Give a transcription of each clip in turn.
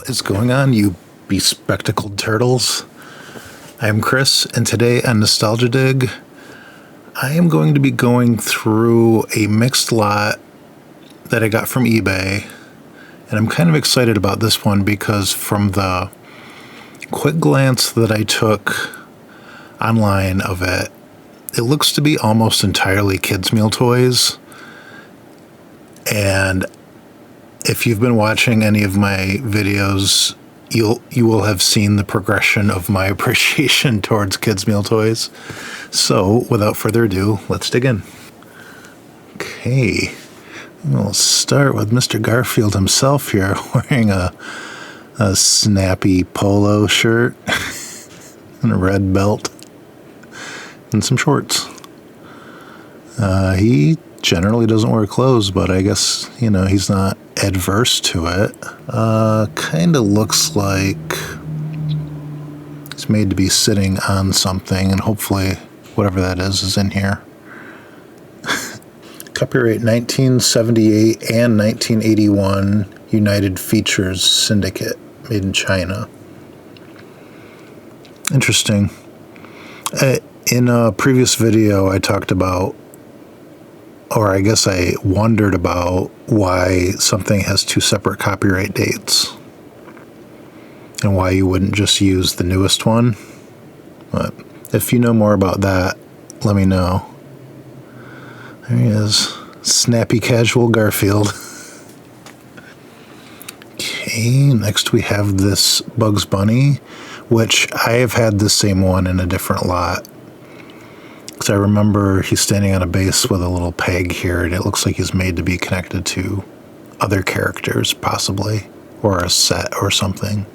What is going on, you bespectacled turtles? I am Chris, and today on Nostalgia Dig, I am going to be going through a mixed lot that I got from eBay, and I'm kind of excited about this one because from the quick glance that I took online of it, it looks to be almost entirely kids' meal toys. And if you've been watching any of my videos, you will have seen the progression of my appreciation towards kids' meal toys. So, without further ado, let's dig in. Okay, we'll start with Mr. Garfield himself here, wearing a snappy polo shirt and a red belt and some shorts. He generally doesn't wear clothes, but I guess, he's not adverse to it. Kind of looks like it's made to be sitting on something, and hopefully whatever that is in here. Copyright 1978 and 1981, United Features Syndicate, made in China. Interesting. In a previous video, I talked about, or I guess I wondered about, why something has two separate copyright dates and why you wouldn't just use the newest one. But if you know more about that, let me know. There he is. Snappy casual Garfield. Okay, next we have this Bugs Bunny, which I have had the same one in a different lot. Because I remember he's standing on a base with a little peg here, and it looks like he's made to be connected to other characters, possibly, or a set or something.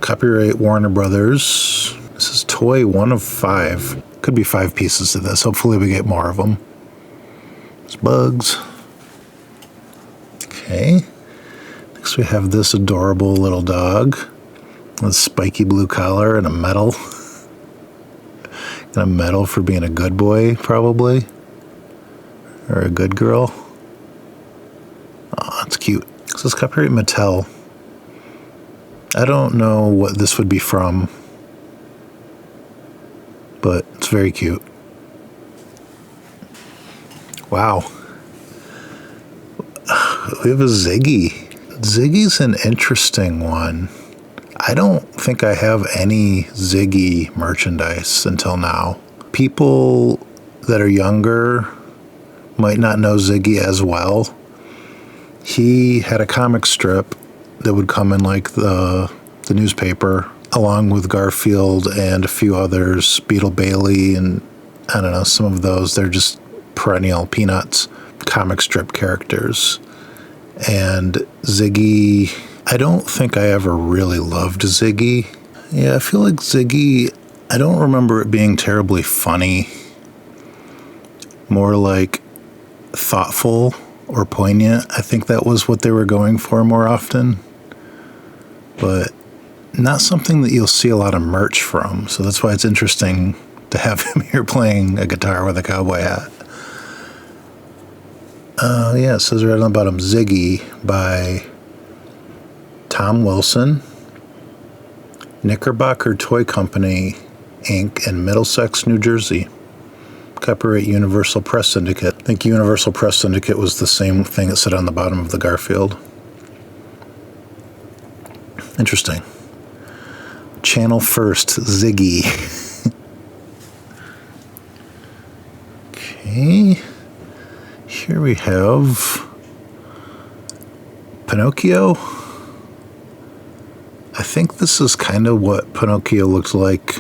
Copyright Warner Brothers. This is toy 1 of 5. Could be 5 pieces to this. Hopefully we get more of them. It's Bugs. Okay. Next we have this adorable little dog with a spiky blue collar and a medal. And a medal for being a good boy, probably. Or a good girl. Oh, that's cute. This is copyright Mattel. I don't know what this would be from, but it's very cute. Wow. We have a Ziggy. Ziggy's an interesting one. I don't think I have any Ziggy merchandise until now. People that are younger might not know Ziggy as well. He had a comic strip that would come in like the newspaper, along with Garfield and a few others, Beetle Bailey, and I don't know, some of those. They're just perennial Peanuts comic strip characters. And Ziggy, I don't think I ever really loved Ziggy. Yeah, I feel like Ziggy, I don't remember it being terribly funny. More like thoughtful or poignant. I think that was what they were going for more often. But not something that you'll see a lot of merch from. So that's why it's interesting to have him here playing a guitar with a cowboy hat. Yeah, it says right on the bottom, Ziggy by Tom Wilson, Knickerbocker Toy Company, Inc., in Middlesex, New Jersey. Copyright Universal Press Syndicate. I think Universal Press Syndicate was the same thing that said on the bottom of the Garfield. Interesting. Channel First, Ziggy. Okay. Here we have Pinocchio. I think this is kind of what Pinocchio looked like.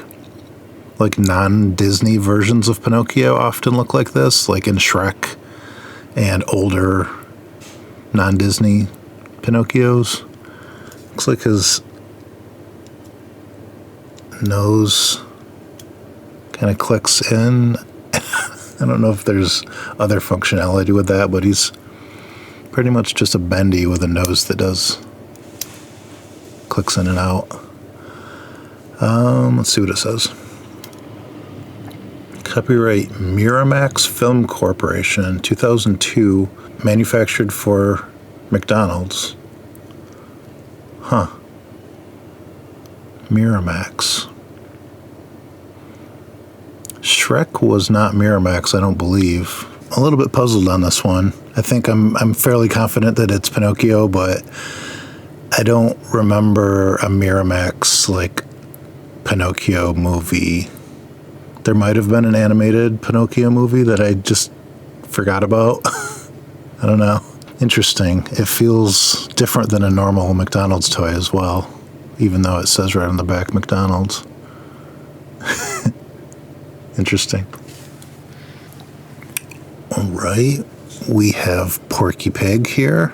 Like non-Disney versions of Pinocchio often look like this, like in Shrek and older non-Disney Pinocchios. Looks like his nose kind of clicks in. I don't know if there's other functionality with that, but he's pretty much just a bendy with a nose that does clicks in and out. Let's see what it says. Copyright Miramax Film Corporation, 2002, manufactured for McDonald's. Huh. Miramax. Shrek was not Miramax, I don't believe. A little bit puzzled on this one. I think I'm fairly confident that it's Pinocchio, but I don't remember a Miramax, like, Pinocchio movie. There might have been an animated Pinocchio movie that I just forgot about. I don't know. Interesting. It feels different than a normal McDonald's toy as well, even though it says right on the back McDonald's. Interesting. All right. We have Porky Pig here.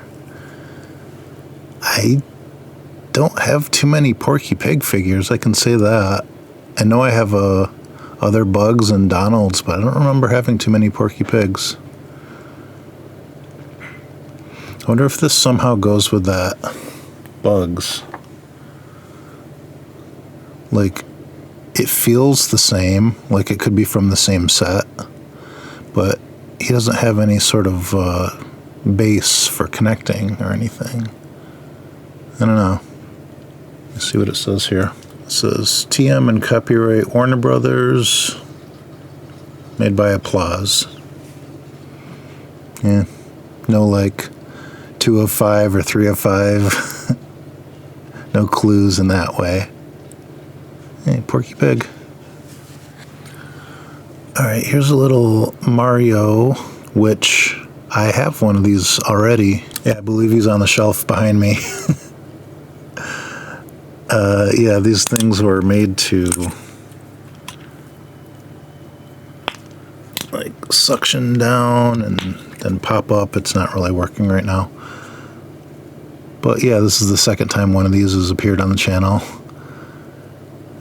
I don't have too many Porky Pig figures, I can say that. I know I have other Bugs and Donalds, but I don't remember having too many Porky Pigs. I wonder if this somehow goes with that Bugs. Like, it feels the same, like it could be from the same set, but he doesn't have any sort of base for connecting or anything. I don't know. Let's see what it says here. It says TM and copyright Warner Brothers, made by Applause. Yeah, no like 2 of 5 or 3 of 5. No clues in that way. Hey, Porky Pig. Alright, here's a little Mario, which I have one of these already. Yeah, I believe he's on the shelf behind me. Yeah, these things were made to like suction down and then pop up. It's not really working right now. But yeah, this is the second time one of these has appeared on the channel.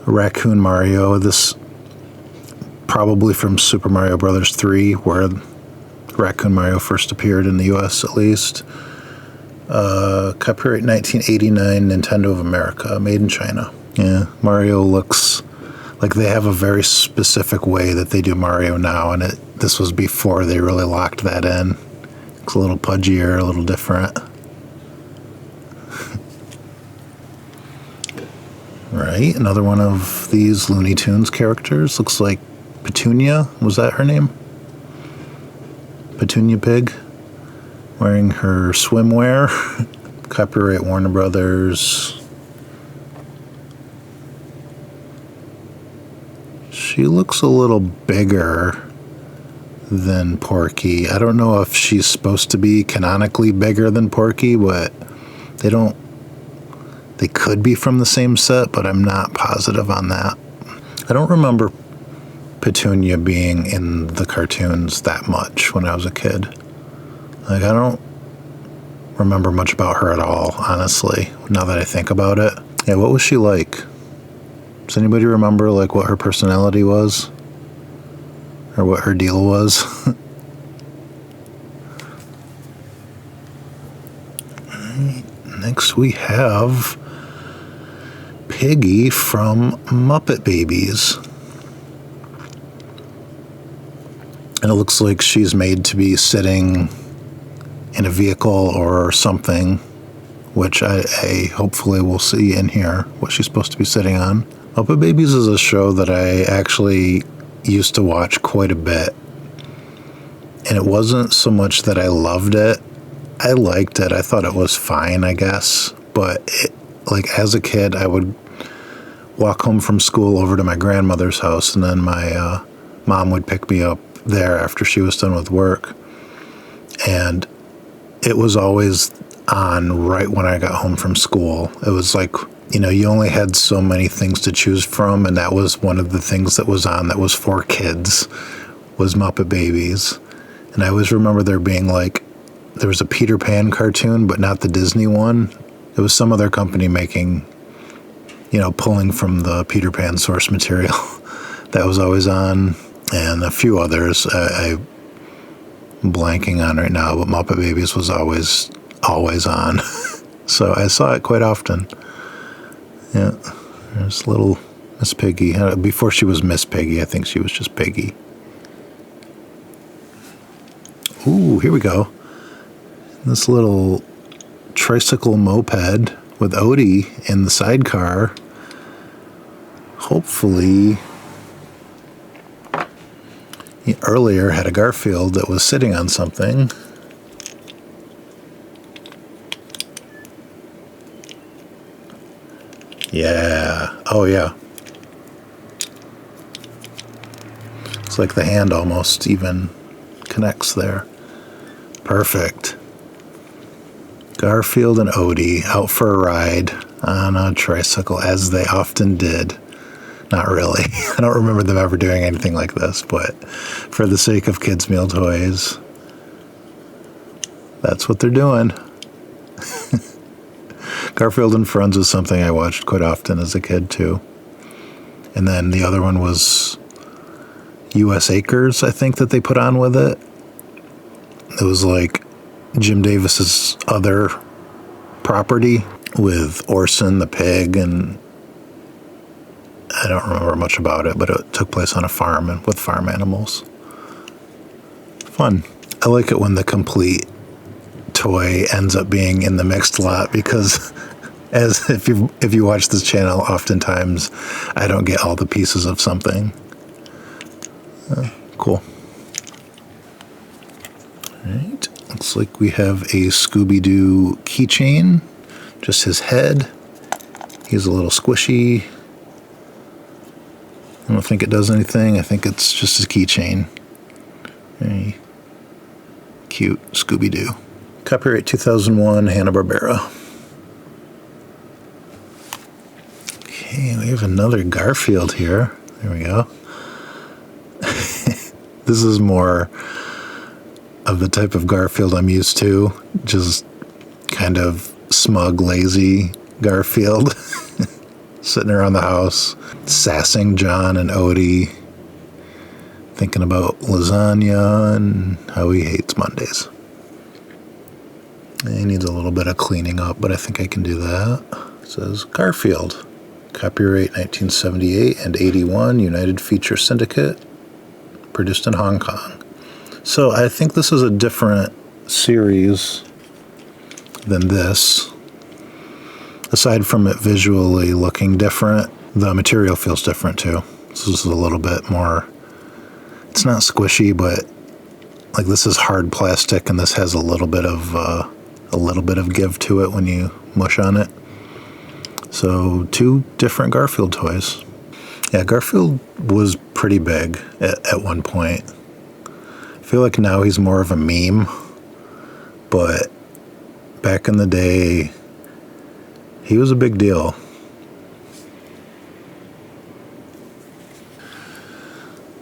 Raccoon Mario, this probably from Super Mario Bros. 3, where Raccoon Mario first appeared in the US at least. Copyright 1989, Nintendo of America, made in China. Yeah, Mario looks like they have a very specific way that they do Mario now, and this was before they really locked that in. Looks a little pudgier, a little different. Right, another one of these Looney Tunes characters. Looks like Petunia. Was that her name? Petunia Pig. Wearing her swimwear. Copyright Warner Brothers. She looks a little bigger than Porky. I don't know if she's supposed to be canonically bigger than Porky, but they could be from the same set, but I'm not positive on that. I don't remember Petunia being in the cartoons that much when I was a kid. Like, I don't remember much about her at all, honestly, now that I think about it. Yeah, what was she like? Does anybody remember, like, what her personality was? Or what her deal was? Next we have Piggy from Muppet Babies. And it looks like she's made to be sitting in a vehicle or something, which I hopefully will see in here, what she's supposed to be sitting on. Muppet Babies is a show that I actually used to watch quite a bit. And it wasn't so much that I loved it. I liked it. I thought it was fine, I guess. But like as a kid, I would walk home from school over to my grandmother's house, and then my mom would pick me up there after she was done with work. And it was always on right when I got home from school. It was like, you know, you only had so many things to choose from, and that was one of the things that was on that was for kids, was Muppet Babies. And I always remember there being like, there was a Peter Pan cartoon, but not the Disney one. It was some other company making, you know, pulling from the Peter Pan source material. That was always on, and a few others I'm blanking on right now, but Muppet Babies was always on. So I saw it quite often. Yeah, there's little Miss Piggy. Before she was Miss Piggy, I think she was just Piggy. Ooh, here we go. This little tricycle moped with Odie in the sidecar. Hopefully, he earlier had a Garfield that was sitting on something. Yeah. Oh, yeah. It's like the hand almost even connects there. Perfect. Garfield and Odie out for a ride on a tricycle, as they often did. Not really. I don't remember them ever doing anything like this, but for the sake of kids' meal toys, that's what they're doing. Garfield and Friends was something I watched quite often as a kid, too. And then the other one was U.S. Acres, I think, that they put on with it. It was like Jim Davis's other property with Orson the pig, and I don't remember much about it, but it took place on a farm and with farm animals. Fun. I like it when the complete toy ends up being in the mixed lot, because as if you watch this channel, oftentimes I don't get all the pieces of something. Cool. All right. Looks like we have a Scooby-Doo keychain. Just his head. He's a little squishy. I don't think it does anything. I think it's just his keychain. Very cute Scooby-Doo. Copyright 2001, Hanna-Barbera. Okay, we have another Garfield here. There we go. This is more of the type of Garfield I'm used to. Just kind of smug, lazy Garfield. Sitting around the house, sassing John and Odie, thinking about lasagna and how he hates Mondays. He needs a little bit of cleaning up, but I think I can do that. It says Garfield. Copyright 1978 and 81, United Feature Syndicate. Produced in Hong Kong. So I think this is a different series than this. Aside from it visually looking different, the material feels different too. This is a little bit more, it's not squishy, but like this is hard plastic, and this has a little bit of give to it when you mush on it. So 2 different Garfield toys. Yeah, Garfield was pretty big at one point. I feel like now he's more of a meme, but back in the day, he was a big deal.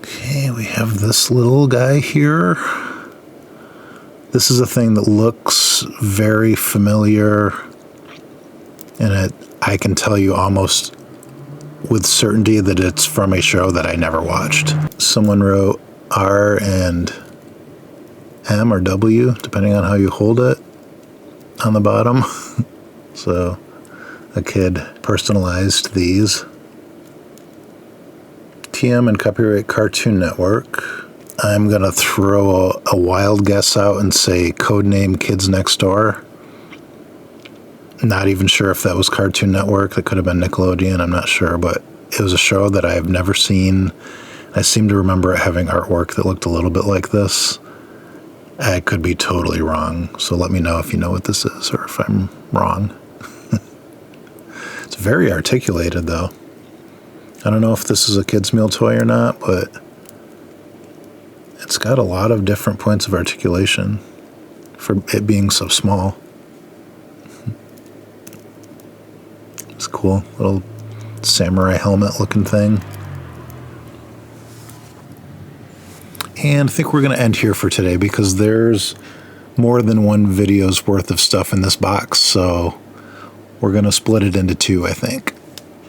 Okay, we have this little guy here. This is a thing that looks very familiar, and I can tell you almost with certainty that it's from a show that I never watched. Someone wrote R and M or W, depending on how you hold it, on the bottom. So a kid personalized these. TM and copyright Cartoon Network. I'm going to throw a wild guess out and say codename Kids Next Door. Not even sure if that was Cartoon Network. That could have been Nickelodeon. I'm not sure, but it was a show that I've never seen. I seem to remember it having artwork that looked a little bit like this. I could be totally wrong, so let me know if you know what this is or if I'm wrong. It's very articulated, though. I don't know if this is a kid's meal toy or not, but it's got a lot of different points of articulation for it being so small. It's cool. Little samurai helmet looking thing. And I think we're going to end here for today because there's more than one video's worth of stuff in this box. So we're going to split it into 2, I think.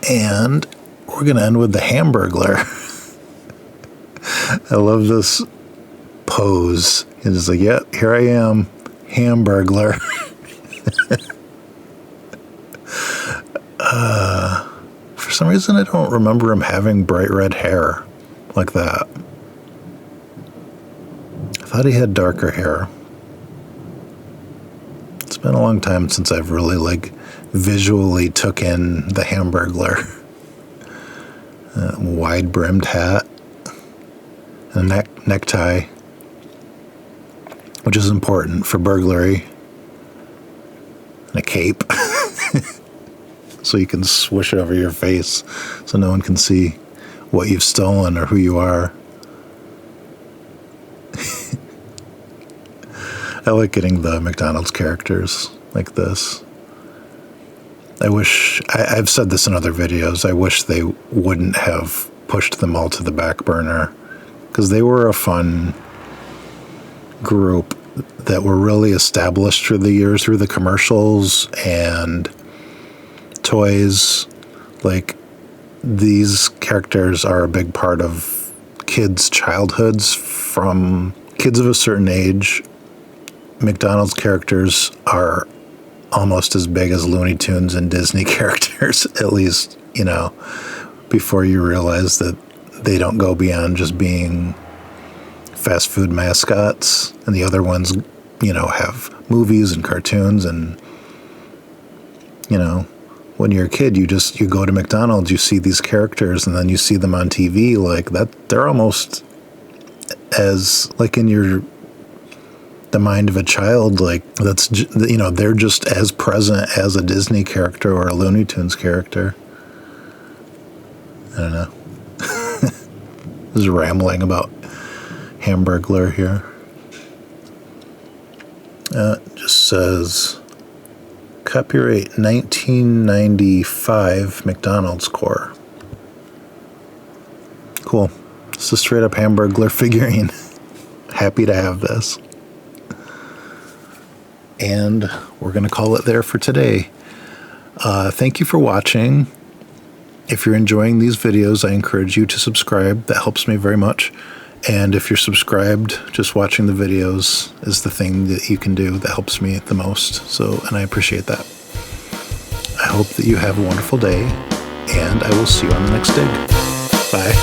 And we're going to end with the Hamburglar. I love this pose. It's just like, yep, here I am, Hamburglar. For some reason, I don't remember him having bright red hair like that. I thought he had darker hair. It's It's been a long time since I've really like visually took in the Hamburglar. Wide-brimmed hat, a necktie, which is important for burglary, and a cape, so you can swish it over your face so no one can see what you've stolen or who you are. I like getting the McDonald's characters like this. I wish, I've said this in other videos, I wish they wouldn't have pushed them all to the back burner, because they were a fun group that were really established through the years, through the commercials and toys. Like, these characters are a big part of kids' childhoods. From kids of a certain age, McDonald's characters are almost as big as Looney Tunes and Disney characters, at least, you know, before you realize that they don't go beyond just being fast food mascots, and the other ones, you know, have movies and cartoons. And, you know, when you're a kid, you go to McDonald's, you see these characters, and then you see them on TV like that. They're almost as, like, in the mind of a child, like, that's, you know, they're just as present as a Disney character or a Looney Tunes character. I don't know. This is rambling about Hamburglar here. It just says copyright 1995 McDonald's core. Cool. It's a straight up Hamburglar figurine. Happy to have this. And we're going to call it there for today. Thank you for watching. If you're enjoying these videos, I encourage you to subscribe. That helps me very much. And if you're subscribed, just watching the videos is the thing that you can do that helps me the most. So, and I appreciate that. I hope that you have a wonderful day, and I will see you on the next dig. Bye.